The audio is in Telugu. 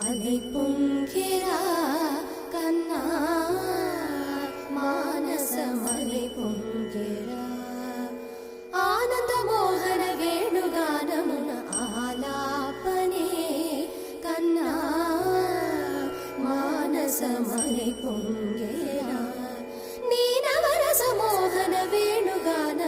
అలై పొంగెరా కన్నా మానసమలై పొంగెరా ఆనందమోహన వేణుగానమున ఆలాపనే కన్నా మానసమలై పొంగెరా నీ నవరస మోహన వేణుగాన